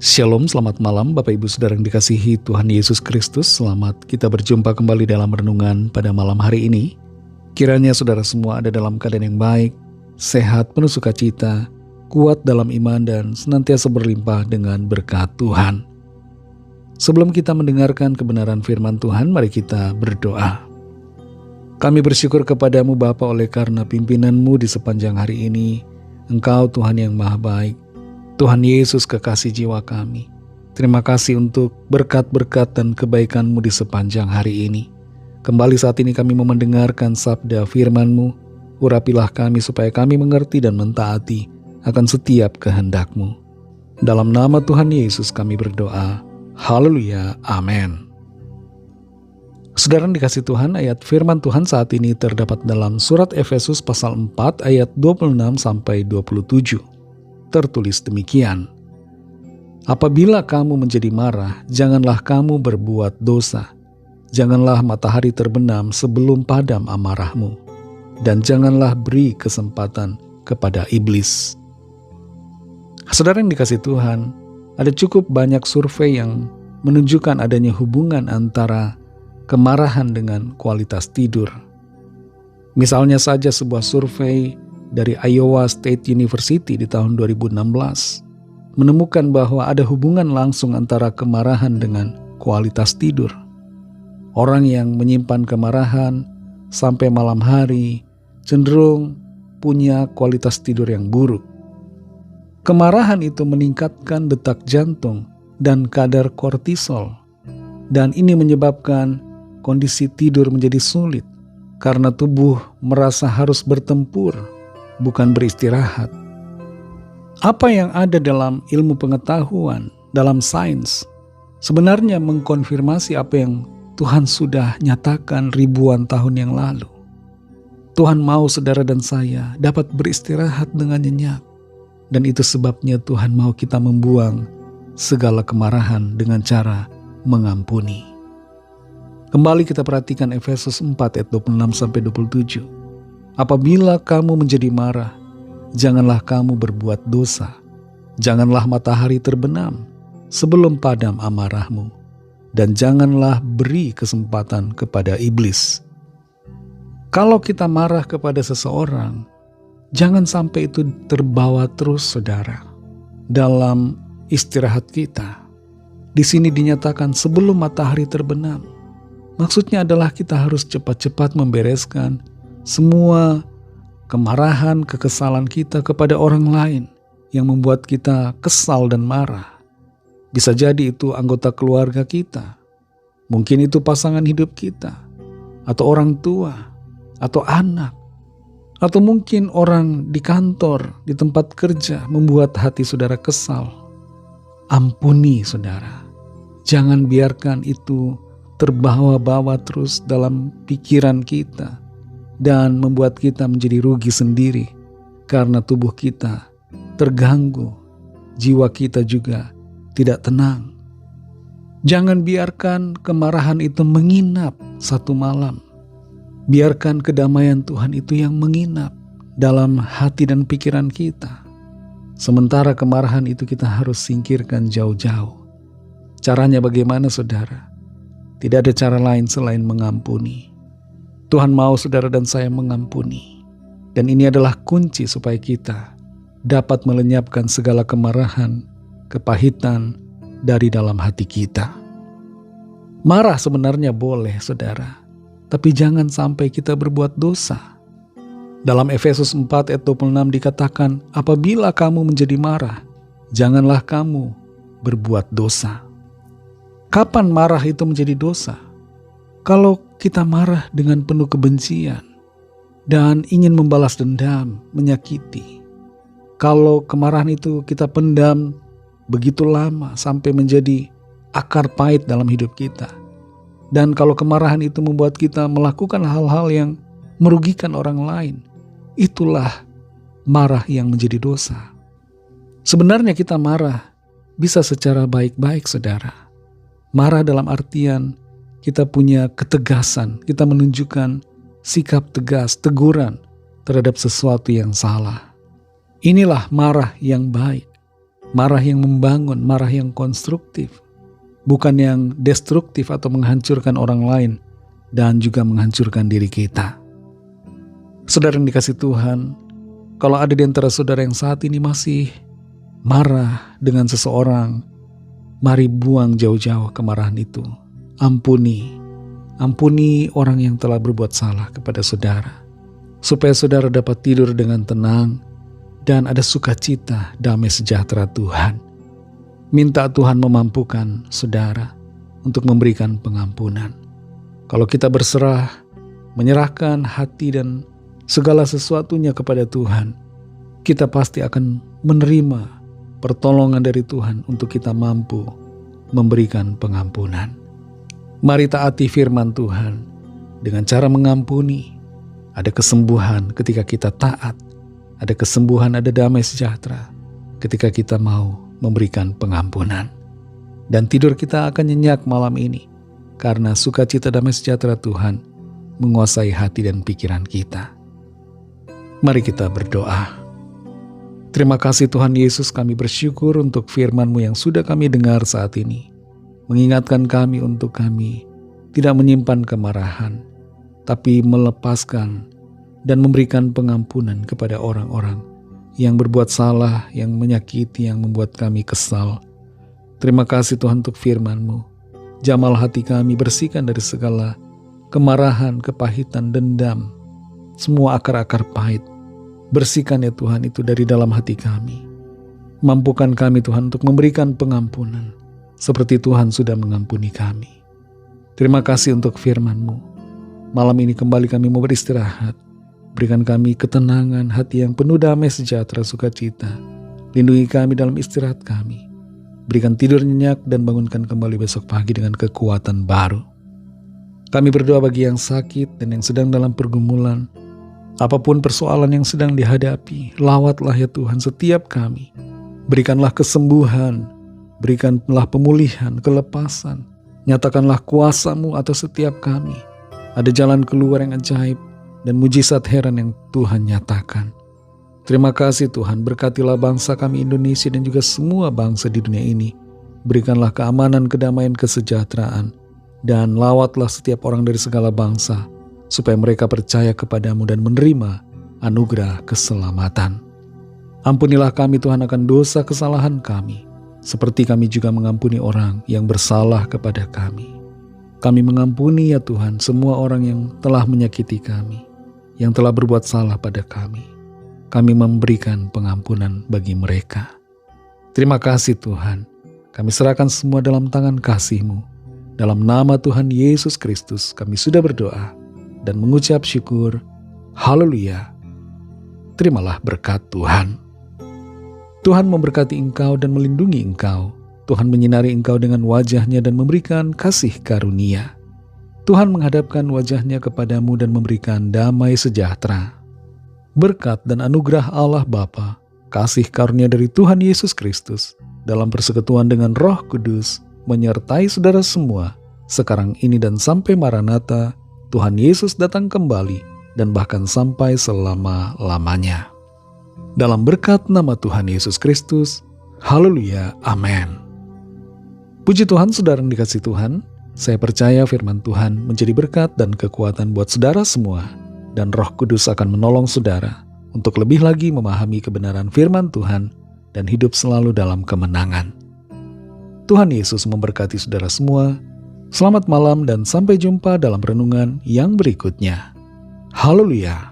Shalom, selamat malam Bapak Ibu Saudara yang dikasihi Tuhan Yesus Kristus. Selamat kita berjumpa kembali dalam renungan pada malam hari ini. Kiranya saudara semua ada dalam keadaan yang baik, sehat, penuh sukacita, kuat dalam iman dan senantiasa berlimpah dengan berkat Tuhan. Sebelum kita mendengarkan kebenaran firman Tuhan, mari kita berdoa. Kami bersyukur kepadamu Bapa oleh karena pimpinanmu di sepanjang hari ini. Engkau Tuhan yang maha baik. Tuhan Yesus kekasih jiwa kami, terima kasih untuk berkat-berkat dan kebaikan-Mu di sepanjang hari ini. Kembali saat ini kami mau mendengarkan sabda firman-Mu, urapilah kami supaya kami mengerti dan mentaati akan setiap kehendak-Mu. Dalam nama Tuhan Yesus kami berdoa, haleluya, amin. Saudara yang dikasih Tuhan, ayat firman Tuhan saat ini terdapat dalam surat Efesus pasal 4 ayat 26-27. Tertulis demikian, apabila kamu menjadi marah, janganlah kamu berbuat dosa. Janganlah matahari terbenam sebelum padam amarahmu. Dan janganlah beri kesempatan kepada iblis. Saudara yang dikasih Tuhan, ada cukup banyak survei yang menunjukkan adanya hubungan antara kemarahan dengan kualitas tidur. Misalnya saja sebuah survei dari Iowa State University di tahun 2016 menemukan bahwa ada hubungan langsung antara kemarahan dengan kualitas tidur. Orang yang menyimpan kemarahan sampai malam hari cenderung punya kualitas tidur yang buruk. Kemarahan itu meningkatkan detak jantung dan kadar kortisol, dan ini menyebabkan kondisi tidur menjadi sulit karena tubuh merasa harus bertempur, bukan beristirahat. Apa yang ada dalam ilmu pengetahuan, dalam sains, sebenarnya mengkonfirmasi apa yang Tuhan sudah nyatakan ribuan tahun yang lalu. Tuhan mau saudara dan saya dapat beristirahat dengan nyenyak. Dan itu sebabnya Tuhan mau kita membuang segala kemarahan dengan cara mengampuni. Kembali kita perhatikan Efesus 4 ayat 26-27. Apabila kamu menjadi marah, janganlah kamu berbuat dosa. Janganlah matahari terbenam sebelum padam amarahmu. Dan janganlah beri kesempatan kepada iblis. Kalau kita marah kepada seseorang, jangan sampai itu terbawa terus saudara dalam istirahat kita. Di sini dinyatakan sebelum matahari terbenam. Maksudnya adalah kita harus cepat-cepat membereskan semua kemarahan, kekesalan kita kepada orang lain yang membuat kita kesal dan marah. Bisa jadi itu anggota keluarga kita, mungkin itu pasangan hidup kita, atau orang tua, atau anak, atau mungkin orang di kantor, di tempat kerja membuat hati saudara kesal. Ampuni saudara, jangan biarkan itu terbawa-bawa terus dalam pikiran kita dan membuat kita menjadi rugi sendiri karena tubuh kita terganggu, jiwa kita juga tidak tenang. Jangan biarkan kemarahan itu menginap satu malam. Biarkan kedamaian Tuhan itu yang menginap dalam hati dan pikiran kita. Sementara kemarahan itu kita harus singkirkan jauh-jauh. Caranya bagaimana saudara? Tidak ada cara lain selain mengampuni. Tuhan mau saudara dan saya mengampuni. Dan ini adalah kunci supaya kita dapat melenyapkan segala kemarahan, kepahitan dari dalam hati kita. Marah sebenarnya boleh saudara, tapi jangan sampai kita berbuat dosa. Dalam Efesus 4 ayat 26 dikatakan, apabila kamu menjadi marah, janganlah kamu berbuat dosa. Kapan marah itu menjadi dosa? Kalau kita marah dengan penuh kebencian dan ingin membalas dendam, menyakiti. Kalau kemarahan itu kita pendam begitu lama sampai menjadi akar pahit dalam hidup kita. Dan kalau kemarahan itu membuat kita melakukan hal-hal yang merugikan orang lain, itulah marah yang menjadi dosa. Sebenarnya kita marah bisa secara baik-baik saudara. Marah dalam artian kita punya ketegasan, kita menunjukkan sikap tegas, teguran terhadap sesuatu yang salah. Inilah marah yang baik. Marah yang membangun, marah yang konstruktif. Bukan yang destruktif atau menghancurkan orang lain dan juga menghancurkan diri kita. Saudara yang dikasihi Tuhan, kalau ada di antara saudara yang saat ini masih marah dengan seseorang, mari buang jauh-jauh kemarahan itu. Ampuni orang yang telah berbuat salah kepada saudara, supaya saudara dapat tidur dengan tenang dan ada sukacita, damai sejahtera Tuhan. Minta Tuhan memampukan saudara untuk memberikan pengampunan. Kalau kita berserah, menyerahkan hati dan segala sesuatunya kepada Tuhan, kita pasti akan menerima pertolongan dari Tuhan untuk kita mampu memberikan pengampunan. Mari taati firman Tuhan dengan cara mengampuni. Ada kesembuhan ketika kita taat. Ada kesembuhan, ada damai sejahtera ketika kita mau memberikan pengampunan. Dan tidur kita akan nyenyak malam ini karena sukacita damai sejahtera Tuhan menguasai hati dan pikiran kita. Mari kita berdoa. Terima kasih Tuhan Yesus, kami bersyukur untuk firman-Mu yang sudah kami dengar saat ini. Mengingatkan kami untuk kami tidak menyimpan kemarahan, tapi melepaskan dan memberikan pengampunan kepada orang-orang yang berbuat salah, yang menyakiti, yang membuat kami kesal. Terima kasih Tuhan untuk firman-Mu. Jamal hati kami, bersihkan dari segala kemarahan, kepahitan, dendam, semua akar-akar pahit. Bersihkan ya Tuhan itu dari dalam hati kami. Mampukan kami Tuhan untuk memberikan pengampunan, seperti Tuhan sudah mengampuni kami. Terima kasih untuk firman-Mu. Malam ini kembali kami mau beristirahat. Berikan kami ketenangan hati yang penuh damai sejahtera sukacita. Lindungi kami dalam istirahat kami. Berikan tidur nyenyak dan bangunkan kembali besok pagi dengan kekuatan baru. Kami berdoa bagi yang sakit dan yang sedang dalam pergumulan. Apapun persoalan yang sedang dihadapi, lawatlah ya Tuhan setiap kami. Berikanlah kesembuhan, berikanlah pemulihan, kelepasan. Nyatakanlah kuasa-Mu atas setiap kami. Ada jalan keluar yang ajaib dan mujizat heran yang Tuhan nyatakan. Terima kasih Tuhan, berkatilah bangsa kami Indonesia dan juga semua bangsa di dunia ini. Berikanlah keamanan, kedamaian, kesejahteraan, dan lawatlah setiap orang dari segala bangsa, supaya mereka percaya kepadamu dan menerima anugerah keselamatan. Ampunilah kami Tuhan akan dosa kesalahan kami, seperti kami juga mengampuni orang yang bersalah kepada kami. Kami mengampuni ya Tuhan semua orang yang telah menyakiti kami, yang telah berbuat salah pada kami. Kami memberikan pengampunan bagi mereka. Terima kasih Tuhan. Kami serahkan semua dalam tangan kasih-Mu. Dalam nama Tuhan Yesus Kristus kami sudah berdoa dan mengucap syukur. Haleluya. Terimalah berkat Tuhan. Tuhan memberkati engkau dan melindungi engkau. Tuhan menyinari engkau dengan wajah-Nya dan memberikan kasih karunia. Tuhan menghadapkan wajah-Nya kepadamu dan memberikan damai sejahtera. Berkat dan anugerah Allah Bapa, kasih karunia dari Tuhan Yesus Kristus, dalam persekutuan dengan Roh Kudus, menyertai saudara semua, sekarang ini dan sampai Maranatha, Tuhan Yesus datang kembali, dan bahkan sampai selama-lamanya. Dalam berkat nama Tuhan Yesus Kristus, haleluya, amin. Puji Tuhan, saudara yang dikasihi Tuhan, saya percaya firman Tuhan menjadi berkat dan kekuatan buat saudara semua, dan Roh Kudus akan menolong saudara untuk lebih lagi memahami kebenaran firman Tuhan dan hidup selalu dalam kemenangan. Tuhan Yesus memberkati saudara semua. Selamat malam dan sampai jumpa dalam renungan yang berikutnya. Haleluya.